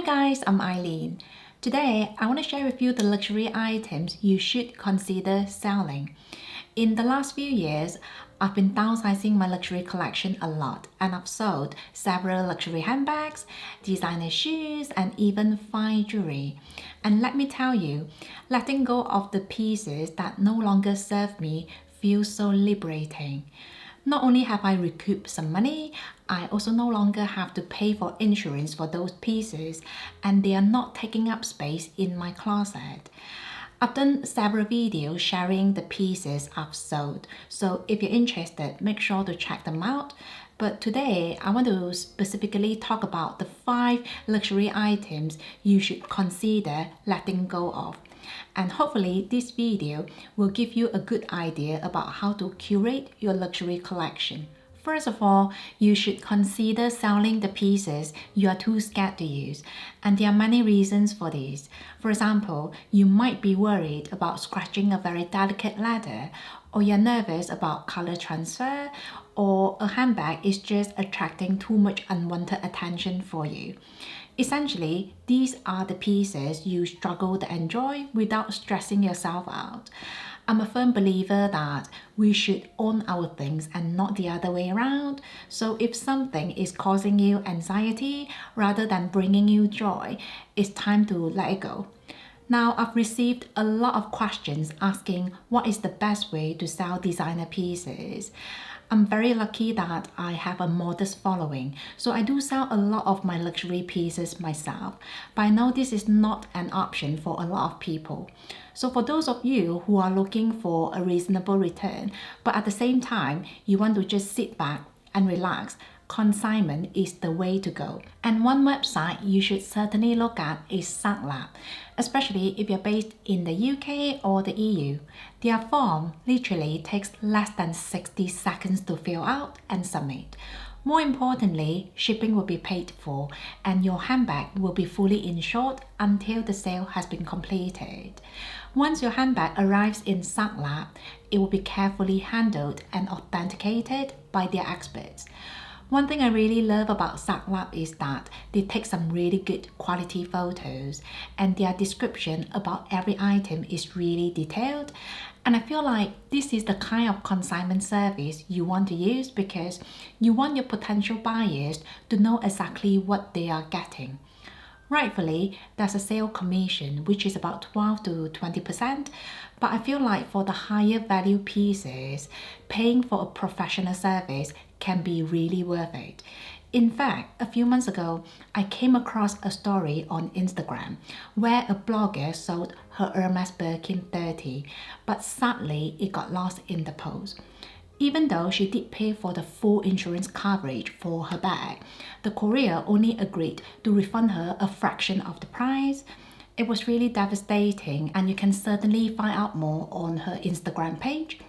guys, I'm Eileen. Today, I want to share with you the luxury items you should consider selling. In the last few years, I've been downsizing my luxury collection a lot and I've sold several luxury handbags, designer shoes, and even fine jewelry. And let me tell you, letting go of the pieces that no longer serve me feels so liberating. Not only have I recouped some money, I also no longer have to pay for insurance for those pieces and they are not taking up space in my closet. I've done several videos sharing the pieces I've sold, so if you're interested, make sure to check them out. But today, I want to specifically talk about the 5 luxury items you should consider letting go of. And hopefully this video will give you a good idea about how to curate your luxury collection. First of all, you should consider selling the pieces you are too scared to use. And there are many reasons for this. For example, you might be worried about scratching a very delicate leather, or you're nervous about color transfer, or a handbag is just attracting too much unwanted attention for you. Essentially, these are the pieces you struggle to enjoy without stressing yourself out. I'm a firm believer that we should own our things and not the other way around. So if something is causing you anxiety rather than bringing you joy, it's time to let it go. Now, I've received a lot of questions asking what is the best way to sell designer pieces. I'm very lucky that I have a modest following, so I do sell a lot of my luxury pieces myself, but I know this is not an option for a lot of people. So for those of you who are looking for a reasonable return, but at the same time, you want to just sit back and relax, consignment is the way to go. And one website you should certainly look at is SACLab, especially if you're based in the UK or the EU. Their form literally takes less than 60 seconds to fill out and submit. More importantly, shipping will be paid for and your handbag will be fully insured until the sale has been completed. Once your handbag arrives in SACLab, it will be carefully handled and authenticated by their experts. One thing I really love about SACLab is that they take some really good quality photos and their description about every item is really detailed. And I feel like this is the kind of consignment service you want to use because you want your potential buyers to know exactly what they are getting. Rightfully, there's a sale commission which is about 12 to 20%, but I feel like for the higher value pieces, paying for a professional service can be really worth it. In fact, a few months ago, I came across a story on Instagram where a blogger sold her Hermes Birkin 30, but sadly it got lost in the post. Even though she did pay for the full insurance coverage for her bag, the courier only agreed to refund her a fraction of the price. It was really devastating and you can certainly find out more on her Instagram page.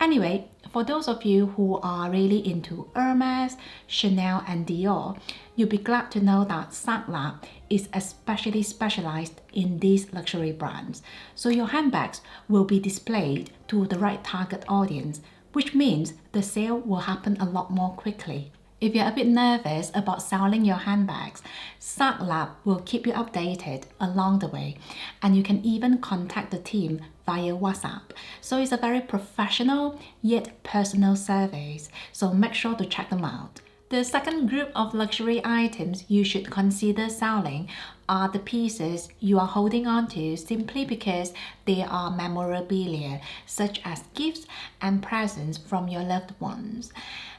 Anyway, for those of you who are really into Hermes, Chanel and Dior, you'll be glad to know that SACLab is especially specialized in these luxury brands. So your handbags will be displayed to the right target audience, which means the sale will happen a lot more quickly. If you're a bit nervous about selling your handbags, SACLab will keep you updated along the way and you can even contact the team via WhatsApp. So it's a very professional yet personal service, so make sure to check them out. The second group of luxury items you should consider selling are the pieces you are holding on to simply because they are memorabilia, such as gifts and presents from your loved ones.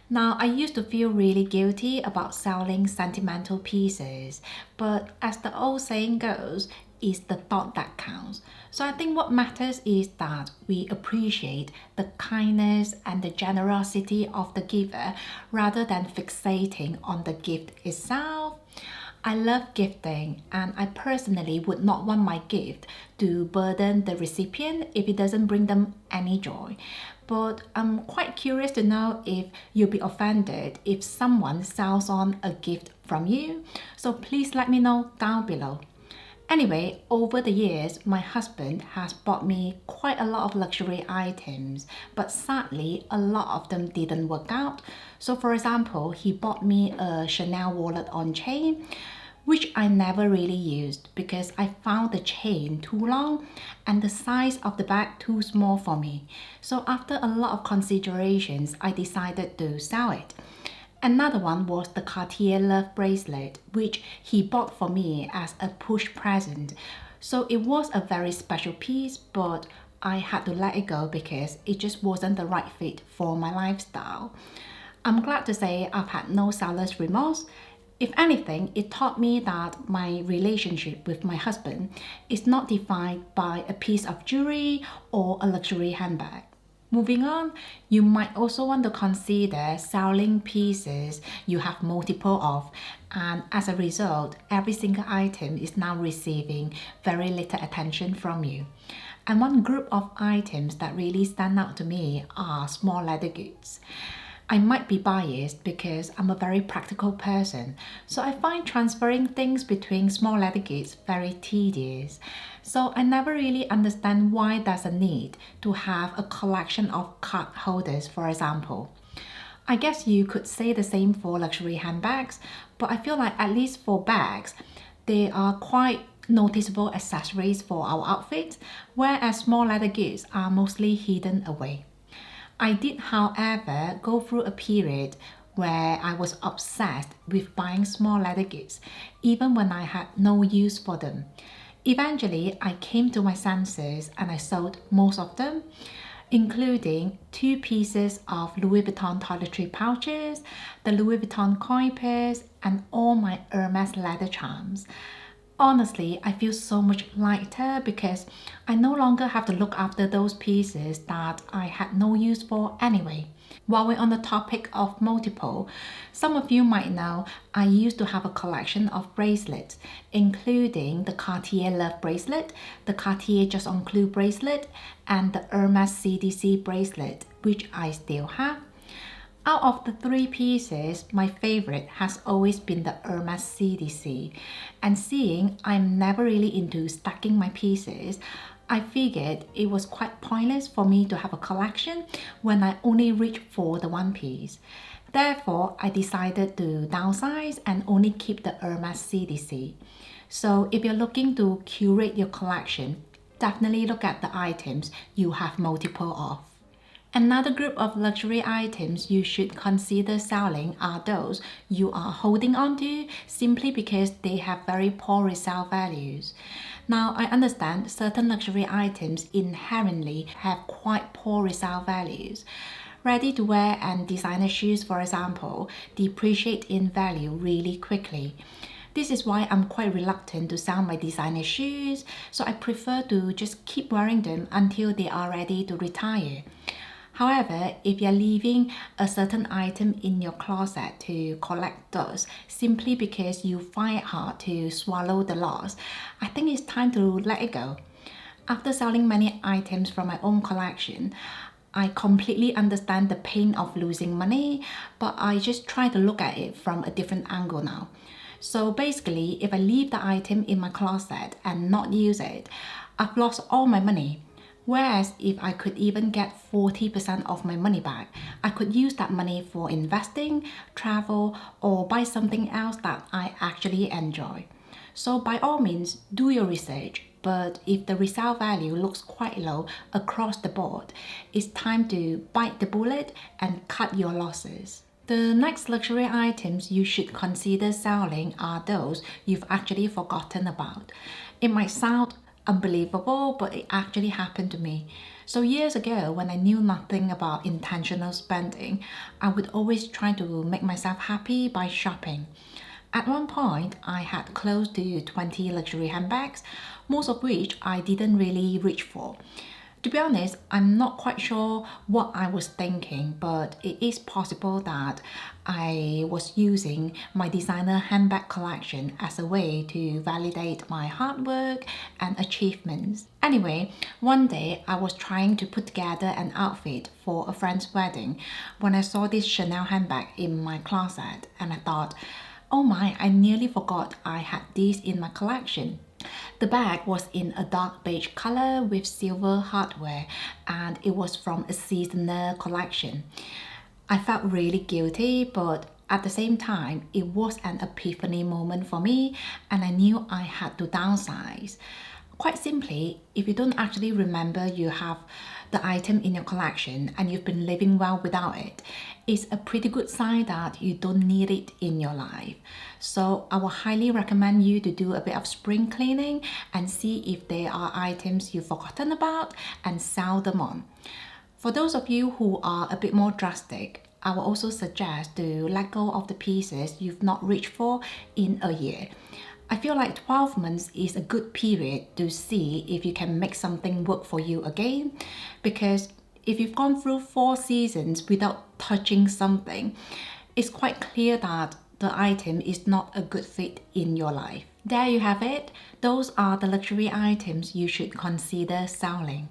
Now, I used to feel really guilty about selling sentimental pieces, but as the old saying goes, it's the thought that counts. So I think what matters is that we appreciate the kindness and the generosity of the giver rather than fixating on the gift itself. I love gifting and I personally would not want my gift to burden the recipient if it doesn't bring them any joy. But I'm quite curious to know if you'll be offended if someone sells on a gift from you. So please let me know down below. Anyway, over the years, my husband has bought me quite a lot of luxury items, but sadly, a lot of them didn't work out. So for example, he bought me a Chanel wallet on chain, which I never really used because I found the chain too long and the size of the bag too small for me. So after a lot of considerations, I decided to sell it. Another one was the Cartier Love bracelet, which he bought for me as a push present. So it was a very special piece, but I had to let it go because it just wasn't the right fit for my lifestyle. I'm glad to say I've had no seller's remorse. If anything, it taught me that my relationship with my husband is not defined by a piece of jewelry or a luxury handbag. Moving on, you might also want to consider selling pieces you have multiple of, and as a result, every single item is now receiving very little attention from you. And one group of items that really stand out to me are small leather goods. I might be biased because I'm a very practical person, so I find transferring things between small leather goods very tedious. So I never really understand why there's a need to have a collection of card holders, for example. I guess you could say the same for luxury handbags, but I feel like at least for bags, they are quite noticeable accessories for our outfits, whereas small leather goods are mostly hidden away. I did, however, go through a period where I was obsessed with buying small leather goods, even when I had no use for them. Eventually, I came to my senses and I sold most of them, including two pieces of Louis Vuitton toiletry pouches, the Louis Vuitton coin purse, and all my Hermes leather charms. Honestly, I feel so much lighter because I no longer have to look after those pieces that I had no use for anyway. While we're on the topic of multiple, some of you might know I used to have a collection of bracelets, including the Cartier Love bracelet, the Cartier Just On Clue bracelet, and the Hermes CDC bracelet, which I still have. Out of the three pieces, my favorite has always been the Hermes CDC. And seeing I'm never really into stacking my pieces, I figured it was quite pointless for me to have a collection when I only reach for the one piece. Therefore, I decided to downsize and only keep the Hermes CDC. So if you're looking to curate your collection, definitely look at the items you have multiple of. Another group of luxury items you should consider selling are those you are holding on to simply because they have very poor resale values. Now, I understand certain luxury items inherently have quite poor resale values. Ready to wear and designer shoes, for example, depreciate in value really quickly. This is why I'm quite reluctant to sell my designer shoes, so I prefer to just keep wearing them until they are ready to retire. However, if you're leaving a certain item in your closet to collect dust simply because you find it hard to swallow the loss, I think it's time to let it go. After selling many items from my own collection, I completely understand the pain of losing money, but I just try to look at it from a different angle now. So basically, if I leave the item in my closet and not use it, I've lost all my money. Whereas if I could even get 40% of my money back, I could use that money for investing, travel, or buy something else that I actually enjoy. So by all means, do your research. But if the resale value looks quite low across the board, it's time to bite the bullet and cut your losses. The next luxury items you should consider selling are those you've actually forgotten about. It might sound unbelievable, but it actually happened to me. So years ago, when I knew nothing about intentional spending, I would always try to make myself happy by shopping. At one point, I had close to 20 luxury handbags, most of which I didn't really reach for. To be honest, I'm not quite sure what I was thinking, but it is possible that I was using my designer handbag collection as a way to validate my hard work and achievements. Anyway, one day I was trying to put together an outfit for a friend's wedding when I saw this Chanel handbag in my closet and I thought, oh my, I nearly forgot I had this in my collection. The bag was in a dark beige color with silver hardware and it was from a seasonal collection. I felt really guilty, but at the same time, it was an epiphany moment for me, and I knew I had to downsize. Quite simply, if you don't actually remember you have the item in your collection and you've been living well without it, it's a pretty good sign that you don't need it in your life. So I will highly recommend you to do a bit of spring cleaning and see if there are items you've forgotten about and sell them on. For those of you who are a bit more drastic, I will also suggest to let go of the pieces you've not reached for in a year. I feel like 12 months is a good period to see if you can make something work for you again, because if you've gone through 4 seasons without touching something, it's quite clear that the item is not a good fit in your life. There you have it. Those are the luxury items you should consider selling.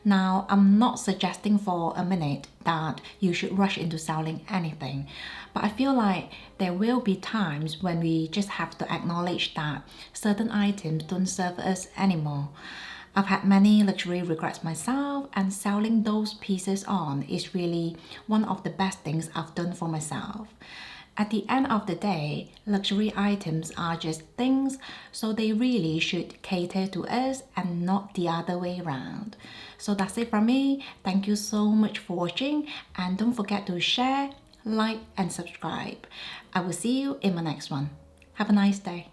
Now, I'm not suggesting for a minute that you should rush into selling anything, but I feel like there will be times when we just have to acknowledge that certain items don't serve us anymore. I've had many luxury regrets myself, and selling those pieces on is really one of the best things I've done for myself. At the end of the day, luxury items are just things, so they really should cater to us and not the other way around. So that's it from me. Thank you so much for watching, and don't forget to share, like, and subscribe. I will see you in my next one. Have a nice day.